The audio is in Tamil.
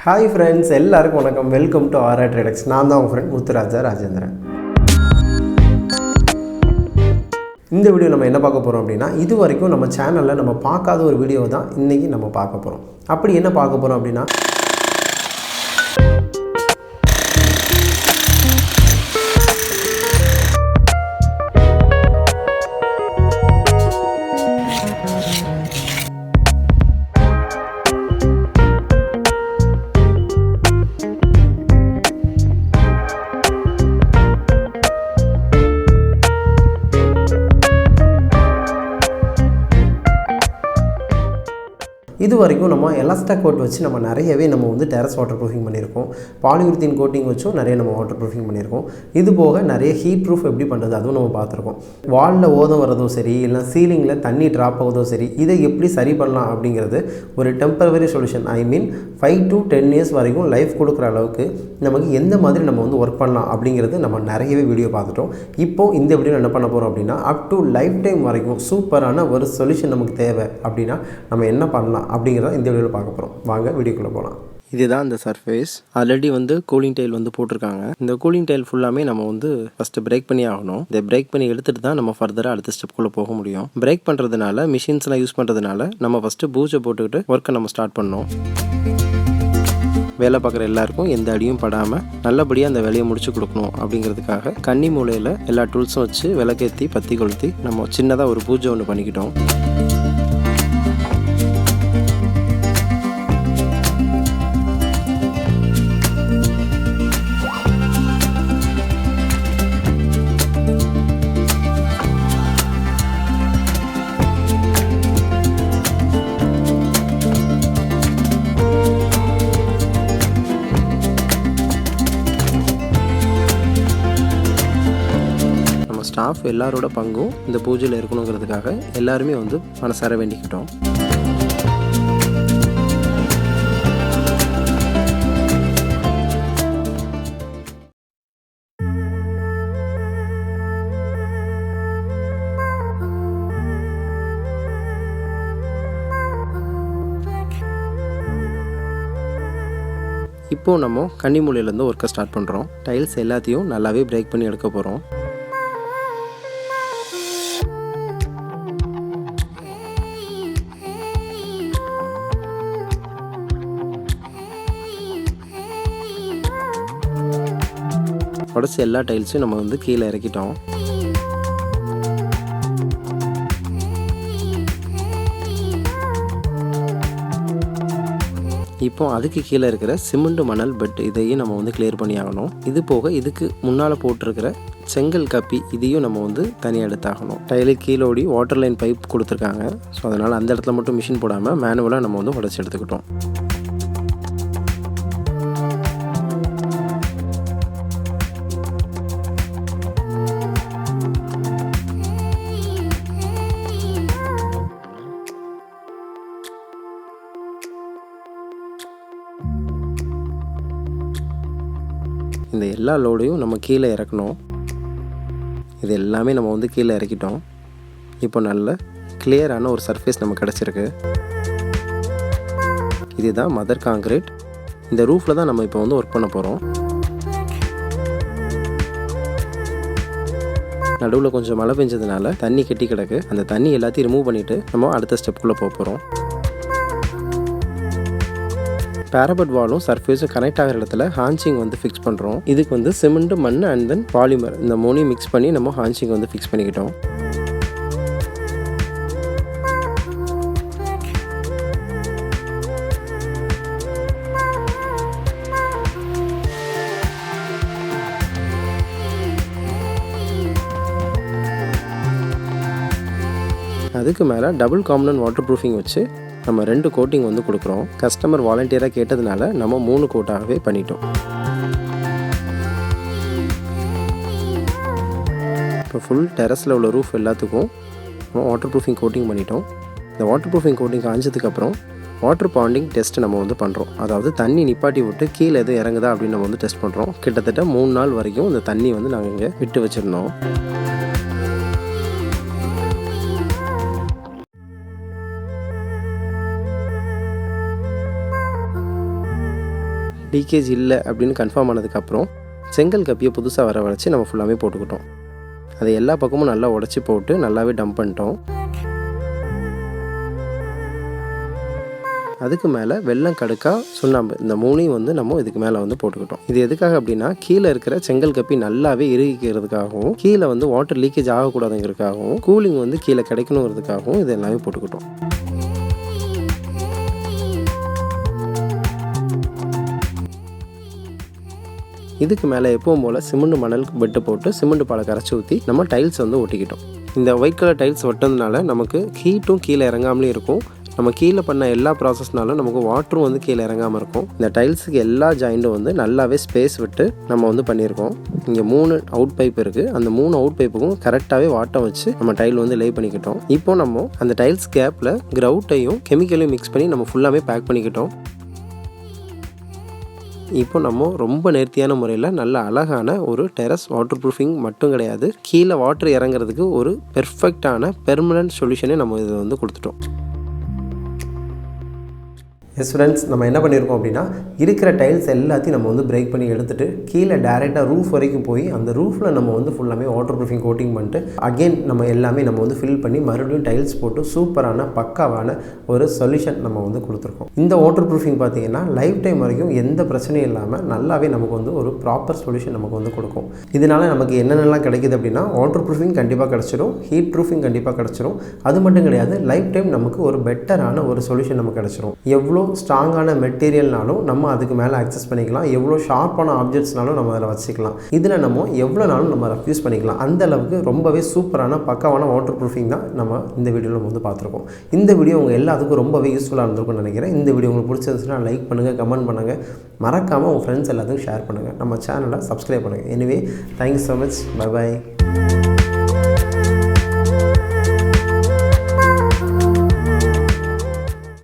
Hi friends, எல்லாருக்கும் வணக்கம். Welcome to Aara Tradex. நான் தான் உங்க ஃப்ரெண்ட் முத்துராஜா ராஜேந்திரன். இந்த வீடியோ நம்ம என்ன பார்க்க போறோம் அப்படினா இது வரைக்கும் நம்ம சேனல்ல நம்ம பார்க்காத ஒரு வீடியோ தான் இன்னைக்கு நம்ம பார்க்க போறோம். அப்படி என்ன பார்க்க போறோம் அப்படினா இது வரைக்கும் நம்ம எலாஸ்டிக் கோட் வச்சு நம்ம நிறையவே நம்ம வந்து டெரஸ் வாட்டர் ப்ரூஃபிங் பண்ணியிருக்கோம். பாலியூரித்தீன் கோட்டிங் வச்சும் நிறைய நம்ம வாட்டர் ப்ரூஃபிங் பண்ணியிருக்கோம். இது போக நிறைய ஹீட் ப்ரூஃப் எப்படி பண்ணுறது அதுவும் நம்ம பார்த்துருக்கோம். வாலில் ஓதம் வரதோ சரி, இல்லை சீலிங்கில் தண்ணி ட்ராப் ஆகுதோ சரி, இதை எப்படி சரி பண்ணலாம் அப்படிங்கிறது ஒரு temporary solution. I mean 5 to 10 years வரைக்கும் லைஃப் கொடுக்குற அளவுக்கு நமக்கு எந்த மாதிரி நம்ம வந்து ஒர்க் பண்ணலாம் அப்படிங்கிறது நம்ம நிறையவே வீடியோ பார்த்துட்டோம். இப்போது இந்த வீடியோ என்ன பண்ண போகிறோம் அப்படின்னா அப் டு லைஃப் டைம் வரைக்கும் சூப்பரான ஒரு சொல்யூஷன் நமக்கு தேவை அப்படின்னா நம்ம என்ன பண்ணலாம் அப்படிங்கிறத இந்த வீடியோவில் பார்க்க போகிறோம். வாங்க வீடியோக்குள்ளே போகலாம். இதுதான் இந்த சர்ஃபேஸ். ஆல்ரெடி வந்து கூலிங் டைல் வந்து போட்டிருக்காங்க. இந்த கூலிங் டைல் ஃபுல்லாமே நம்ம வந்து ஃபஸ்ட்டு பிரேக் பண்ணி ஆகணும். இதை பிரேக் பண்ணி எடுத்துட்டு தான் நம்ம ஃபர்தராக அடுத்த ஸ்டெப்குள்ளே போக முடியும். பிரேக் பண்ணுறதுனால மிஷின்ஸ்லாம் யூஸ் பண்ணுறதுனால நம்ம ஃபஸ்ட்டு பூஜை போட்டுக்கிட்டு ஒர்க்கை நம்ம ஸ்டார்ட் பண்ணோம். வேலை பார்க்குற எல்லாருக்கும் எந்த அடியும் படாமல் நல்லபடியாக அந்த வேலையை முடிச்சு கொடுக்கணும் அப்படிங்கிறதுக்காக கன்னி மூலையில் எல்லா டூல்ஸும் வச்சு விளக்கேற்றி பற்றி கொளுத்தி நம்ம சின்னதாக ஒரு பூஜை ஒன்று பண்ணிக்கிட்டோம். ஸ்டாஃப் எல்லாரோட பங்கும் இந்த பூஜையில் இருக்கணுங்கிறதுக்காக எல்லாருமே வந்து மனசார வேண்டிக்கிட்டோம். இப்போது நம்ம கன்னிமூலையிலேருந்து ஒர்க்கை ஸ்டார்ட் பண்ணுறோம். டைல்ஸ் எல்லாத்தையும் நல்லாவே பிரேக் பண்ணி எடுக்க போகிறோம். உடச்சி எல்லா டைல்ஸையும் நம்ம வந்து கீழே இறக்கிட்டோம். இப்போ அதுக்கு கீழே இருக்கிற சிமெண்ட் மணல் பெட் இதையும் நம்ம வந்து கிளியர் பண்ணி ஆகணும். இது போக இதுக்கு முன்னால் போட்டிருக்கிற செங்கல் கப்பி இதையும் நம்ம வந்து தனியாக எடுத்தாகணும். டைலுக்கு கீழோடி வாட்டர் லைன் பைப் கொடுத்துருக்காங்க. ஸோ அதனால் அந்த இடத்துல மட்டும் மிஷின் போடாமல் மேனுவலாக நம்ம வந்து உடச்சி எடுத்துக்கிட்டோம். இந்த எல்லா லோடையும் நம்ம கீழே இறக்கணும். இது எல்லாமே நம்ம வந்து கீழே இறக்கிட்டோம். இப்போ நல்ல கிளியரான ஒரு சர்ஃபேஸ் நமக்கு கிடச்சிருக்கு. இதுதான் மதர் காங்கிரீட். இந்த ரூஃபில் தான் நம்ம இப்போ வந்து ஒர்க் பண்ண போகிறோம். நடுவில் கொஞ்சம் மழை பெஞ்சதுனால தண்ணி கெட்டி கிடக்கு. அந்த தண்ணி எல்லாத்தையும் ரிமூவ் பண்ணிவிட்டு நம்ம அடுத்த ஸ்டெப்புக்குள்ளே போக போகிறோம். பேரபட் வாலும் சர்ஃபேஸும் கனெக்ட் ஆகிற இடத்துல ஹான்சிங் வந்து ஃபிக்ஸ் பண்ணுறோம். இதுக்கு வந்து சிமெண்ட், மண் அண்ட் தென் பாலிமர் இந்த மூணையும் மிக்ஸ் பண்ணி நம்ம ஹான்சிங் வந்து ஃபிக்ஸ் பண்ணிக்கிட்டோம். அதுக்கு மேலே டபுள் காம்பனன்ட் வாட்டர் ப்ரூஃபிங் வச்சு நம்ம 2 கோட்டிங் வந்து கொடுக்குறோம். கஸ்டமர் வாலண்டியராக கேட்டதுனால நம்ம 3 கோட்டாகவே பண்ணிட்டோம். இப்போ ஃபுல் டெரஸில் உள்ள ரூஃப் எல்லாத்துக்கும் நம்ம வாட்டர் ப்ரூஃபிங் கோட்டிங் பண்ணிட்டோம். இந்த வாட்டர் ப்ரூஃபிங் கோட்டிங் காஞ்சதுக்கப்புறம் வாட்டர் பாண்டிங் டெஸ்ட் நம்ம வந்து பண்ணுறோம். அதாவது தண்ணி நிப்பாட்டி விட்டு கீழே எதுவும் இறங்குதா அப்படின்னு நம்ம வந்து டெஸ்ட் பண்ணுறோம். கிட்டத்தட்ட 3 நாள் வரைக்கும் இந்த தண்ணி வந்து நாங்கள் இங்கே விட்டு வச்சுருந்தோம். லீக்கேஜ் இல்லை அப்படின்னு கன்ஃபார்ம் ஆனதுக்கப்புறம் செங்கல் கப்பியை புதுசாக வர வச்சு நம்ம ஃபுல்லாகவே போட்டுக்கிட்டோம். அதை எல்லா பக்கமும் நல்லா உடச்சி போட்டு நல்லாவே டம்ப் பண்ணிட்டோம். அதுக்கு மேலே வெல்லம், கடுக்கா, சுண்ணாம்பு இந்த 3ஐயும் வந்து நம்ம இதுக்கு மேலே வந்து போட்டுக்கிட்டோம். இது எதுக்காக அப்படின்னா கீழே இருக்கிற செங்கல் கப்பி நல்லாவே இறுகிக்கிறதுக்காகவும் கீழே வந்து வாட்டர் லீக்கேஜ் ஆகக்கூடாதுங்கிறதுக்காகவும் கூலிங் வந்து கீழே கிடைக்கணுங்கிறதுக்காகவும் இது எல்லாமே போட்டுக்கிட்டோம். இதுக்கு மேலே எப்பவும் போல் சிமெண்ட் மணல் பெட்டு போட்டு சிமெண்ட் பாலை கரைச்சி ஊற்றி நம்ம டைல்ஸ் வந்து ஒட்டிக்கிட்டோம். இந்த ஒயிட் கலர் டைல்ஸ் ஒட்டினதுனால நமக்கு ஹீட்டும் கீழே இறங்காமலே இருக்கும். நம்ம கீழே பண்ண எல்லா ப்ராசஸ்னாலும் நமக்கு வாட்டரும் வந்து கீழே இறங்காமல் இருக்கும். இந்த டைல்ஸுக்கு எல்லா ஜாயிண்ட்டும் வந்து நல்லாவே ஸ்பேஸ் விட்டு நம்ம வந்து பண்ணியிருக்கோம். இங்கே 3 அவுட் பைப் இருக்குது. அந்த 3 அவுட் பைப்புக்கும் கரெக்டாகவே வாட்டம் வச்சு நம்ம டைல் வந்து லே பண்ணிக்கிட்டோம். இப்போ நம்ம அந்த டைல்ஸ் கேப்பில் கிரவுட்டையும் கெமிக்கலையும் மிக்ஸ் பண்ணி நம்ம ஃபுல்லாமே பேக் பண்ணிக்கிட்டோம். இப்போ நம்ம ரொம்ப நேர்த்தியான முறையில் நல்ல அழகான ஒரு டெரஸ் வாட்டர் ப்ரூஃபிங் மட்டும் கிடையாது, கீழே வாட்டர் இறங்குறதுக்கு ஒரு பெர்ஃபெக்டான பெர்மனன்ட் சொல்யூஷனே நம்ம இதை வந்து கொடுத்துட்டோம். எஸ் ஃப்ரெண்ட்ஸ், நம்ம என்ன பண்ணியிருக்கோம் அப்படின்னா இருக்கிற டைல்ஸ் எல்லாத்தையும் நம்ம வந்து பிரேக் பண்ணி எடுத்துகிட்டு கீழே டேரெக்டாக ரூஃப் வரைக்கும் போய் அந்த ரூஃபில் நம்ம வந்து ஃபுல்லாமே வாட்டர் ப்ரூஃபிங் கோட்டிங் பண்ணிட்டு அகெயின் நம்ம எல்லாமே நம்ம வந்து ஃபில் பண்ணி மறுபடியும் டைல்ஸ் போட்டு சூப்பரான பக்காவான ஒரு சொல்யூஷன் நம்ம வந்து கொடுத்துருக்கோம். இந்த வாட்டர் ப்ரூஃபிங் பார்த்தீங்கன்னா லைஃப் டைம் வரைக்கும் எந்த பிரச்சனையும் இல்லாமல் நல்லாவே நமக்கு வந்து ஒரு ப்ராப்பர் சொல்யூஷன் நமக்கு வந்து கொடுக்கும். இதனால் நமக்கு என்னென்னலாம் கிடைக்குது அப்படின்னா வாட்டர் ப்ரூஃபிங் கண்டிப்பாக கிடச்சிடும், ஹீட் ப்ரூஃபிங் கண்டிப்பாக கிடச்சிடும். அது மட்டும் கிடையாது, லைஃப் டைம் நமக்கு ஒரு பெட்டரான ஒரு சொல்யூஷன் நமக்கு கிடச்சிடும். எவ்வளோ ஸ்ட்ராங்கான மெட்டீரியல்னாலும் நம்ம அதுக்கு மேலே அக்சஸ் பண்ணிக்கலாம், எவ்வளோ ஷார்ப்பான ஆப்ஜெக்ட்ஸ்னாலும் நம்ம அதில் வச்சுக்கலாம். இதில் நம்ம எவ்வளோ நாளும் நம்ம ரெஃப்யூஸ் பண்ணிக்கலாம். அந்த அளவுக்கு ரொம்பவே சூப்பரான பக்காவான வாட்டர் ப்ரூஃபிங் தான் நம்ம இந்த வீடியோவில் நம்ம வந்து பார்த்துருக்கோம். இந்த வீடியோ உங்கள் எல்லாத்துக்கும் ரொம்பவே யூஸ்ஃபுல்லாக இருந்திருக்கும்னு நினைக்கிறேன். இந்த வீடியோ உங்களுக்கு பிடிச்சிருந்துச்சுன்னா லைக் பண்ணுங்கள், கமெண்ட் பண்ணுங்கள், மறக்காமல் உங்கள் ஃப்ரெண்ட்ஸ் எல்லாத்துக்கும் ஷேர் பண்ணுங்கள், நம்ம சேனலை சப்ஸ்கிரைப் பண்ணுங்கள். Anyway, thank you so much. Bye bye.